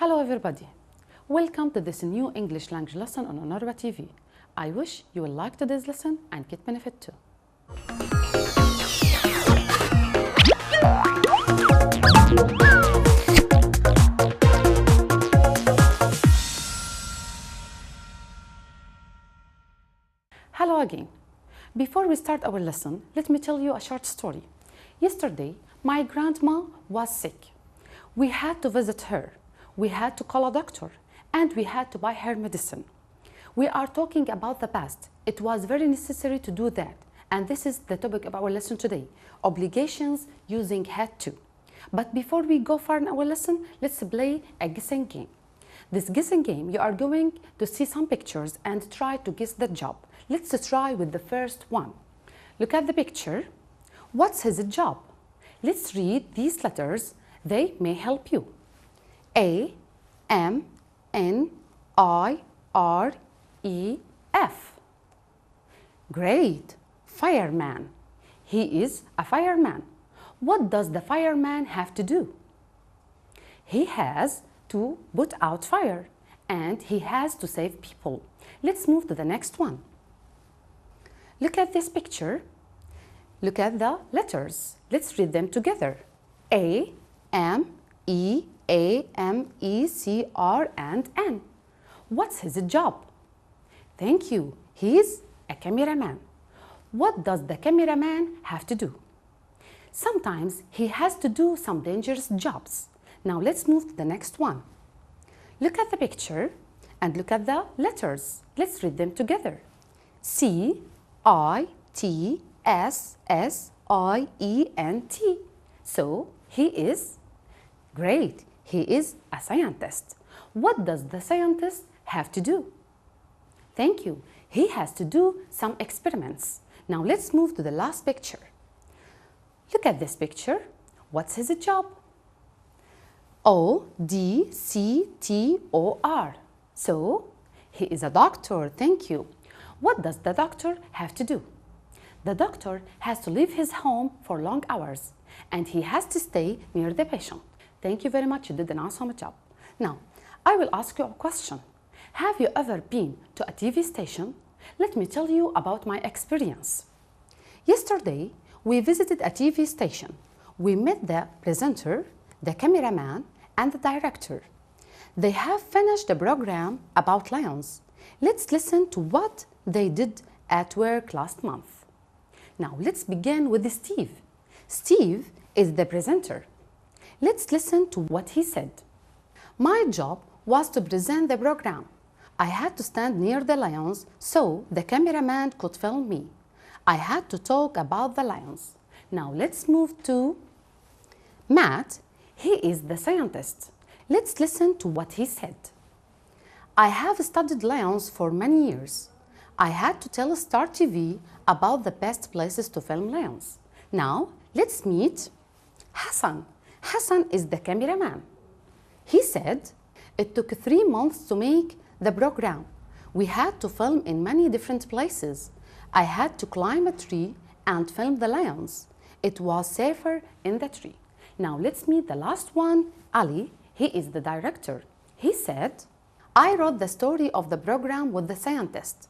Hello everybody, welcome to this new English language lesson on أونروا TV. I wish you will like today's lesson and get benefit too. Hello again. Before we start our lesson, let me tell you a short story. Yesterday, my grandma was sick. We had to visit her. We had to call a doctor and we had to buy her medicine. We are talking about the past. It was very necessary to do that. And this is the topic of our lesson today, obligations using had to. But before we go far in our lesson, let's play a guessing game. This guessing game, you are going to see some pictures and try to guess the job. Let's try with the first one. Look at the picture. What's his job? Let's read these letters. They may help you. A, M, N, I, R, E, F. Great. Fireman. He is a fireman. What does the fireman have to do? He has to put out fire and he has to save people. Let's move to the next one. Look at this picture. Look at the letters. Let's read them together. A, M, E, A, M, E, C, R, and N. What's his job? Thank you. He's a cameraman. What does the cameraman have to do? Sometimes he has to do some dangerous jobs. Now let's move to the next one. Look at the picture and look at the letters. Let's read them together. C, I, T, S, S, I, E, N, T. So he is great. He is a scientist. What does the scientist have to do? Thank you. He has to do some experiments. Now let's move to the last picture. Look at this picture. What's his job? O, D, C, T, O, R. So he is a doctor. Thank you. What does the doctor have to do? The doctor has to leave his home for long hours and he has to stay near the patient. Thank you very much. You did an awesome job. Now, I will ask you a question. Have you ever been to a TV station? Let me tell you about my experience. Yesterday, we visited a TV station. We met the presenter, the cameraman, and the director. They have finished a program about lions. Let's listen to what they did at work last month. Now, let's begin with Steve. Steve is the presenter. Let's listen to what he said. My job was to present the program. I had to stand near the lions so the cameraman could film me. I had to talk about the lions. Now let's move to Matt. He is the scientist. Let's listen to what he said. I have studied lions for many years. I had to tell Star TV about the best places to film lions. Now let's meet Hassan. Hassan is the cameraman. He said, it took 3 months to make the program. We had to film in many different places. I had to climb a tree and film the lions. It was safer in the tree. Now let's meet the last one, Ali. He is the director. He said, I wrote the story of the program with the scientist.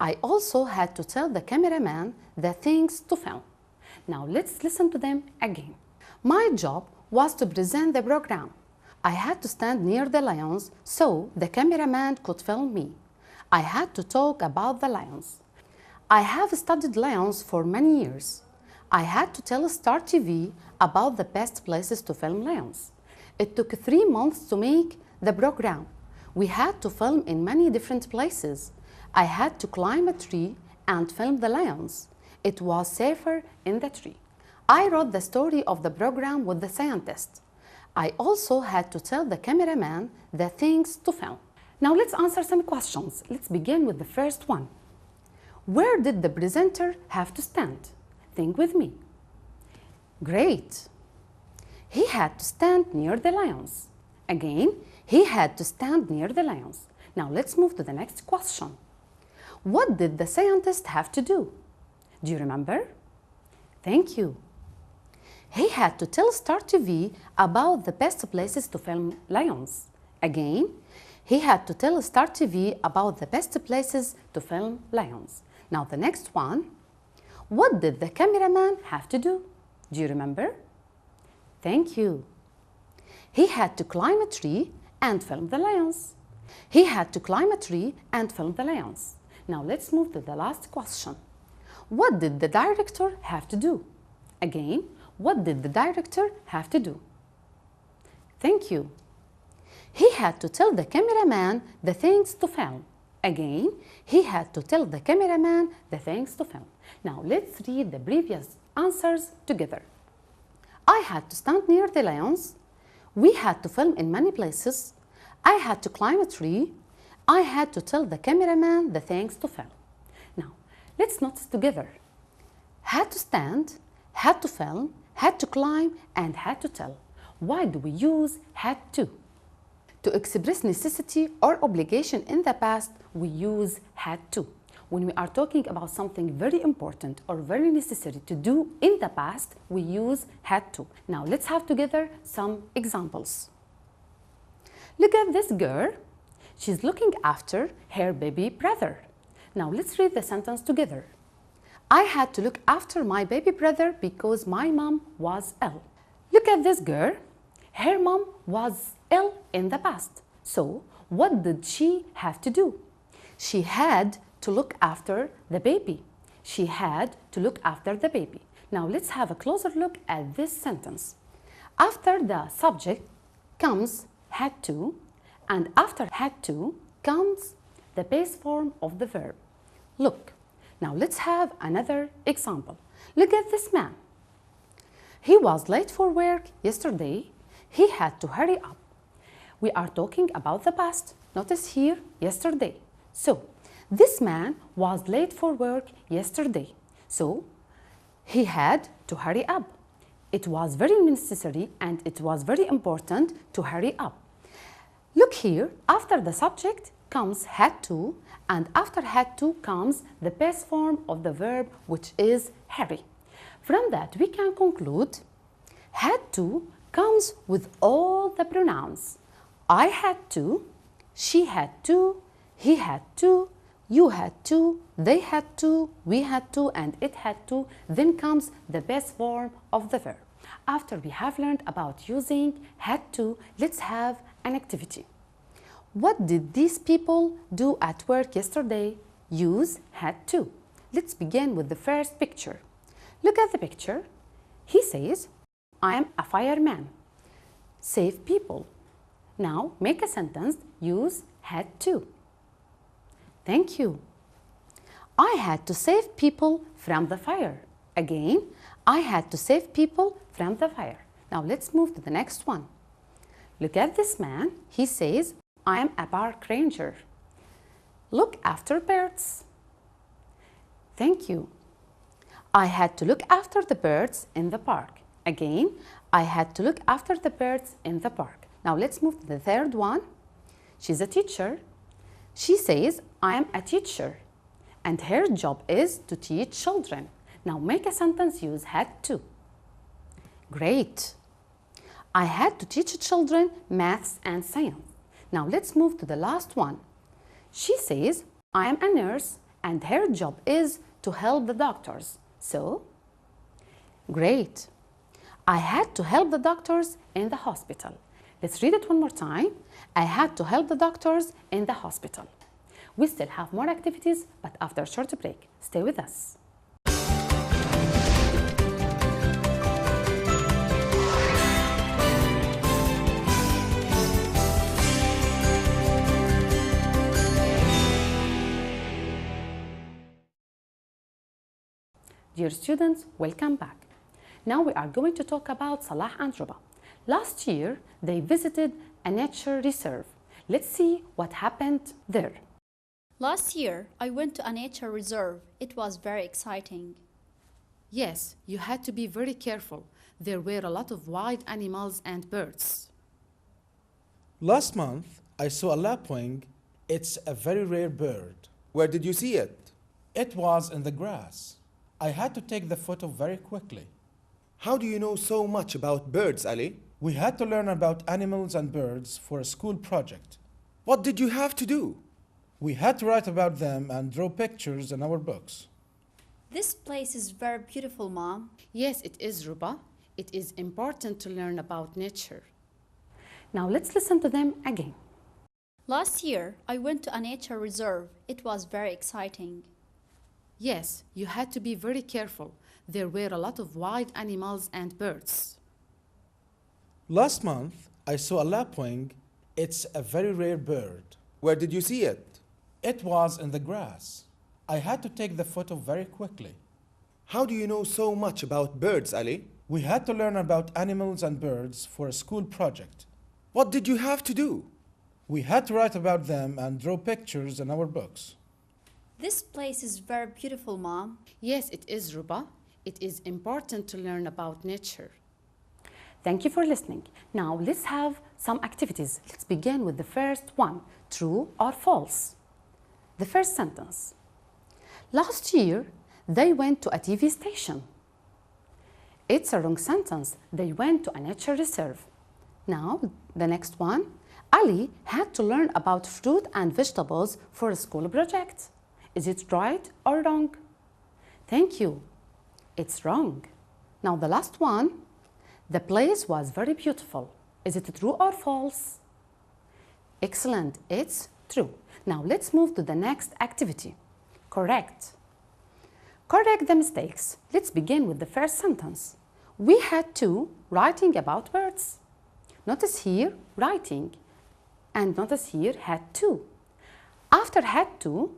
I also had to tell the cameraman the things to film. Now let's listen to them again. My job was to present the program. I had to stand near the lions so the cameraman could film me. I had to talk about the lions. I have studied lions for many years. I had to tell Star TV about the best places to film lions. It took 3 months to make the program. We had to film in many different places. I had to climb a tree and film the lions. It was safer in the tree. I wrote the story of the program with the scientist. I also had to tell the cameraman the things to film. Now let's answer some questions. Let's begin with the first one. Where did the presenter have to stand? Think with me. Great. He had to stand near the lions. Again, he had to stand near the lions. Now let's move to the next question. What did the scientist have to do? Do you remember? Thank you. He had to tell Star TV about the best places to film lions. Again, he had to tell Star TV about the best places to film lions. Now the next one. What did the cameraman have to do? Do you remember? Thank you. He had to climb a tree and film the lions. He had to climb a tree and film the lions. Now let's move to the last question. What did the director have to do? Again, what did the director have to do? Thank you. He had to tell the cameraman the things to film. Again, he had to tell the cameraman the things to film. Now let's read the previous answers together. I had to stand near the lions. We had to film in many places. I had to climb a tree. I had to tell the cameraman the things to film. Now, let's notice together. Had to stand, had to film, had to climb, and had to tell. Why do we use had to? To express necessity or obligation in the past, we use had to. When we are talking about something very important or very necessary to do in the past, we use had to. Now let's have together some examples. Look at this girl. She's looking after her baby brother. Now let's read the sentence together. I had to look after my baby brother because my mom was ill. Look at this girl. Her mom was ill in the past. So what did she have to do? She had to look after the baby. She had to look after the baby. Now let's have a closer look at this sentence. After the subject comes had to, and after had to comes the base form of the verb. Look. Now let's have another example. Look at this man. He was late for work yesterday. He had to hurry up. We are talking about the past. Notice here, yesterday. So, this man was late for work yesterday. So, he had to hurry up. It was very necessary and it was very important to hurry up. Look here, after the subject comes had to, and after had to comes the past form of the verb, which is hurry. From that, we can conclude had to comes with all the pronouns. I had to, she had to, he had to, you had to, they had to, we had to, and it had to. Then comes the base form of the verb. After we have learned about using had to, let's have an activity. What did these people do at work yesterday? Use had to. Let's begin with the first picture. Look at the picture. He says, I am a fireman. Save people. Now make a sentence, use had to. Thank you. I had to save people from the fire. Again, I had to save people from the fire. Now let's move to the next one. Look at this man. He says, I am a park ranger. Look after birds. Thank you. I had to look after the birds in the park. Again, I had to look after the birds in the park. Now let's move to the third one. She's a teacher. She says, I am a teacher. And her job is to teach children. Now make a sentence, use had to. Great. I had to teach children maths and science. Now let's move to the last one. She says, I am a nurse and her job is to help the doctors. So, great. I had to help the doctors in the hospital. Let's read it one more time. I had to help the doctors in the hospital. We still have more activities, but after a short break. Stay with us. Dear students, welcome back. Now we are going to talk about Salah and Ruba. Last year, they visited a nature reserve. Let's see what happened there. Last year, I went to a nature reserve. It was very exciting. Yes, you had to be very careful. There were a lot of wild animals and birds. Last month, I saw a lapwing. It's a very rare bird. Where did you see it? It was in the grass. I had to take the photo very quickly. How do you know so much about birds, Ali? We had to learn about animals and birds for a school project. What did you have to do? We had to write about them and draw pictures in our books. This place is very beautiful, Mom. Yes, it is, Ruba. It is important to learn about nature. Now let's listen to them again. Last year, I went to a nature reserve. It was very exciting. Yes, you had to be very careful. There were a lot of wild animals and birds. Last month, I saw a lapwing. It's a very rare bird. Where did you see it? It was in the grass. I had to take the photo very quickly. How do you know so much about birds, Ali? We had to learn about animals and birds for a school project. What did you have to do? We had to write about them and draw pictures in our books. This place is very beautiful, Mom. Yes, it is, Ruba. It is important to learn about nature. Thank you for listening. Now let's have some activities. Let's begin with the first one, true or false. The first sentence. Last year, they went to a TV station. It's a wrong sentence. They went to a nature reserve. Now, the next one. Ali had to learn about fruit and vegetables for a school project. Is it right or wrong? Thank you. It's wrong. Now, the last one. The place was very beautiful. Is it true or false? Excellent. It's true. Now, let's move to the next activity. Correct. Correct the mistakes. Let's begin with the first sentence. We had to writing about birds. Notice here, writing. And notice here, had to. After had to,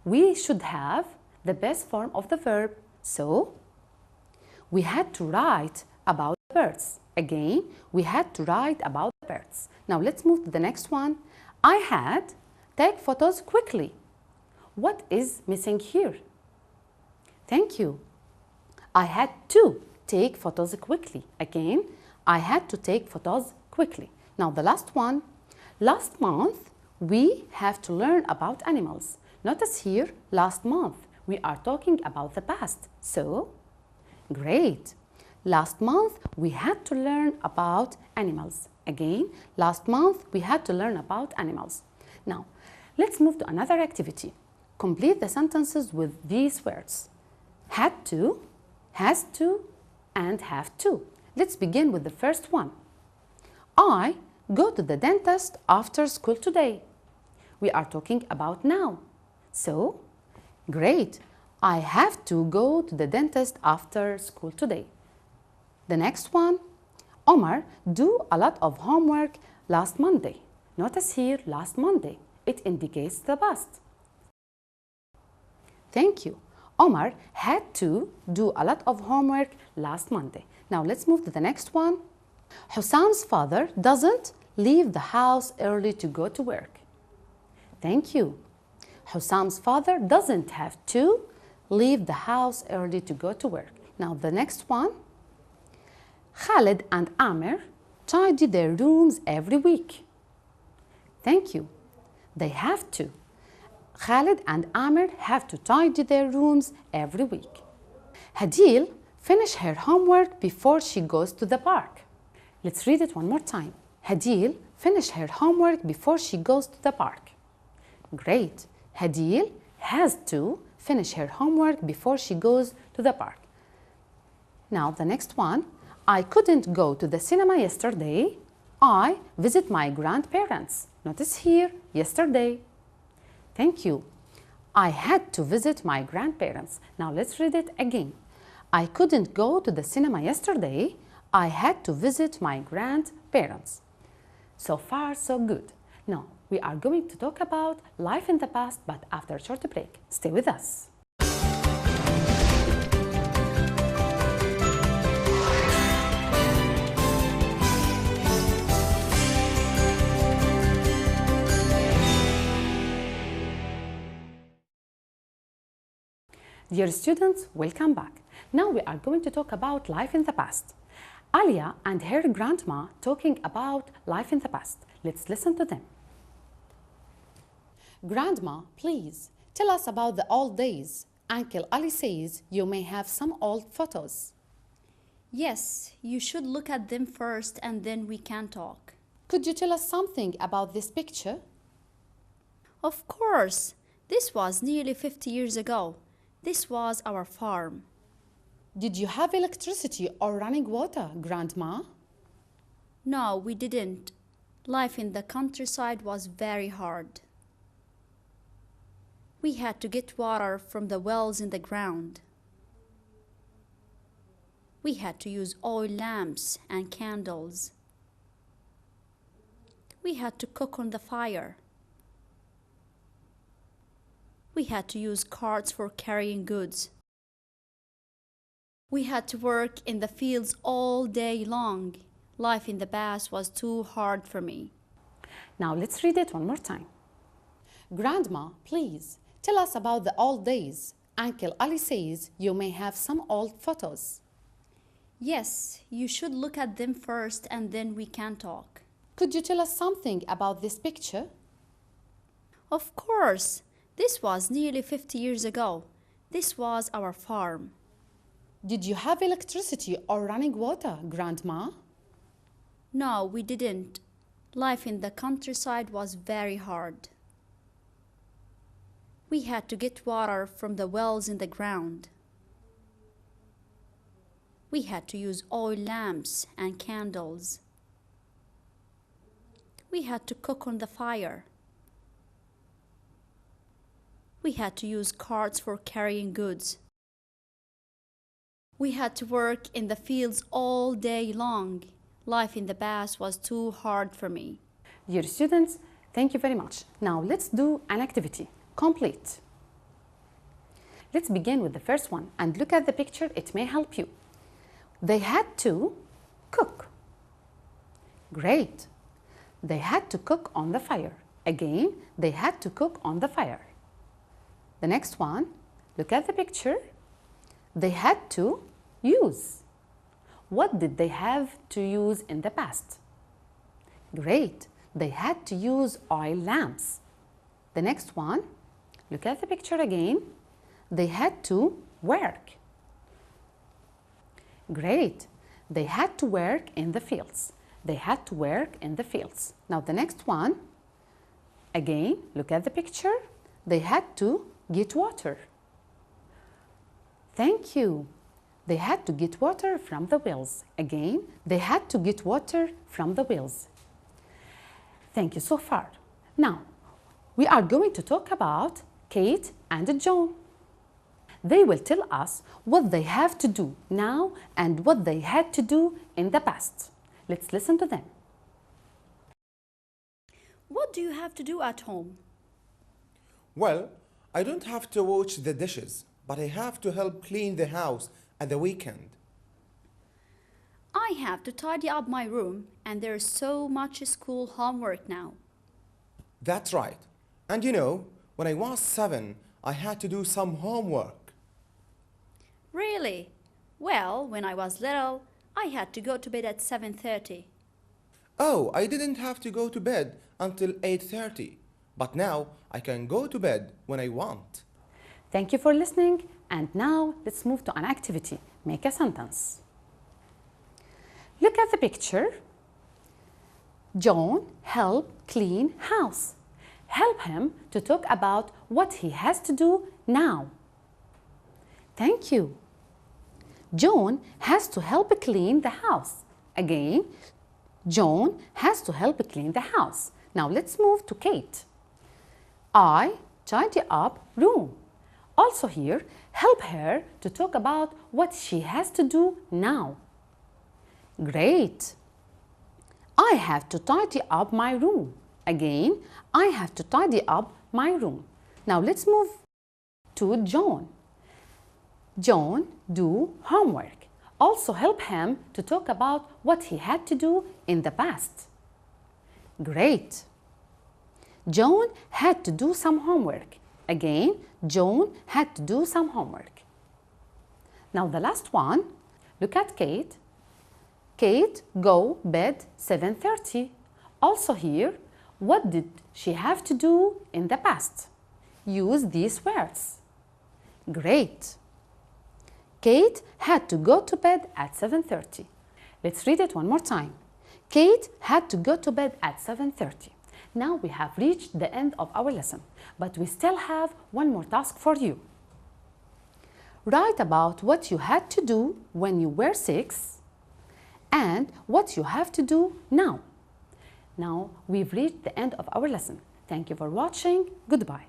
we should have the best form of the verb. So, we had to write about birds. Again, we had to write about birds. Now, let's move to the next one. I had take photos quickly. What is missing here? Thank you. I had to take photos quickly. Again, I had to take photos quickly. Now, the last one. Last month, we have to learn about animals. Notice here, last month, we are talking about the past. So, great. Last month, we had to learn about animals. Again, last month, we had to learn about animals. Now, let's move to another activity. Complete the sentences with these words. Had to, has to, and have to. Let's begin with the first one. I go to the dentist after school today. We are talking about now. So, great. I have to go to the dentist after school today. The next one. Omar do a lot of homework last Monday. Notice here, last Monday. It indicates the past. Thank you. Omar had to do a lot of homework last Monday. Now let's move to the next one. Hussam's father doesn't leave the house early to go to work. Thank you. Hussam's father doesn't have to leave the house early to go to work. Now the next one. Khalid and Amir tidy their rooms every week. Thank you. They have to. Khalid and Amir have to tidy their rooms every week. Hadil finished her homework before she goes to the park. Let's read it one more time. Hadil finished her homework before she goes to the park. Great. Hadil has to finish her homework before she goes to the park. Now the next one. I couldn't go to the cinema yesterday. I visit my grandparents. Notice here, yesterday. Thank you. I had to visit my grandparents. Now let's read it again. I couldn't go to the cinema yesterday. I had to visit my grandparents. So far, so good. Now, we are going to talk about life in the past, but after a short break. Stay with us. Dear students, welcome back. Now we are going to talk about life in the past. Alia and her grandma talking about life in the past. Let's listen to them. Grandma, please tell us about the old days. Uncle Ali says you may have some old photos. Yes, you should look at them first and then we can talk. Could you tell us something about this picture? Of course, this was nearly 50 years ago. This was our farm. Did you have electricity or running water, Grandma? No, we didn't. Life in the countryside was very hard. We had to get water from the wells in the ground. We had to use oil lamps and candles. We had to cook on the fire. We had to use carts for carrying goods. We had to work in the fields all day long. Life in the past was too hard for me. Now let's read it one more time. Grandma, please tell us about the old days. Uncle Ali says you may have some old photos. Yes, you should look at them first and then we can talk. Could you tell us something about this picture? Of course, this was nearly 50 years ago. This was our farm. Did you have electricity or running water, Grandma? No, we didn't. Life in the countryside was very hard. We had to get water from the wells in the ground. We had to use oil lamps and candles. We had to cook on the fire. We had to use carts for carrying goods. We had to work in the fields all day long. Life in the past was too hard for me. Dear students, thank you very much. Now let's do an activity. Complete. Let's begin with the first one and look at the picture. It may help you. They had to cook. Great. They had to cook on the fire. Again, they had to cook on the fire. The next one, look at the picture. They had to use. What did they have to use in the past? Great. They had to use oil lamps. The next one, look at the picture again. They had to work. Great. They had to work in the fields. They had to work in the fields. Now the next one, again, look at the picture. They had to get water. Thank you. They had to get water from the wells. Again, they had to get water from the wells. Thank you so far. Now, we are going to talk about Kate and John. They will tell us what they have to do now and what they had to do in the past. Let's listen to them. What do you have to do at home? Well, I don't have to wash the dishes, but I have to help clean the house at the weekend. I have to tidy up my room and there's so much school homework now. That's right. And you know, when I was 7, I had to do some homework. Really? Well, when I was little, I had to go to bed at 7:30. Oh, I didn't have to go to bed until 8:30. But now I can go to bed when I want. Thank you for listening. And now let's move to an activity. Make a sentence. Look at the picture. John helped clean house. Help him to talk about what he has to do now. Thank you. John has to help clean the house. Again, John has to help clean the house. Now let's move to Kate. I tidy up room. Also here, help her to talk about what she has to do now. Great. I have to tidy up my room. Again, I have to tidy up my room. Now let's move to John. John do homework. Also help him to talk about what he had to do in the past. Great. John had to do some homework. Again, John had to do some homework. Now the last one, look at Kate. Kate go bed 7:30. Also here, what did she have to do in the past? Use these words. Great. Kate had to go to bed at 7:30. Let's read it one more time. Kate had to go to bed at 7:30. Now we have reached the end of our lesson, but we still have one more task for you. Write about what you had to do when you were 6 and what you have to do now. Now we've reached the end of our lesson. Thank you for watching. Goodbye.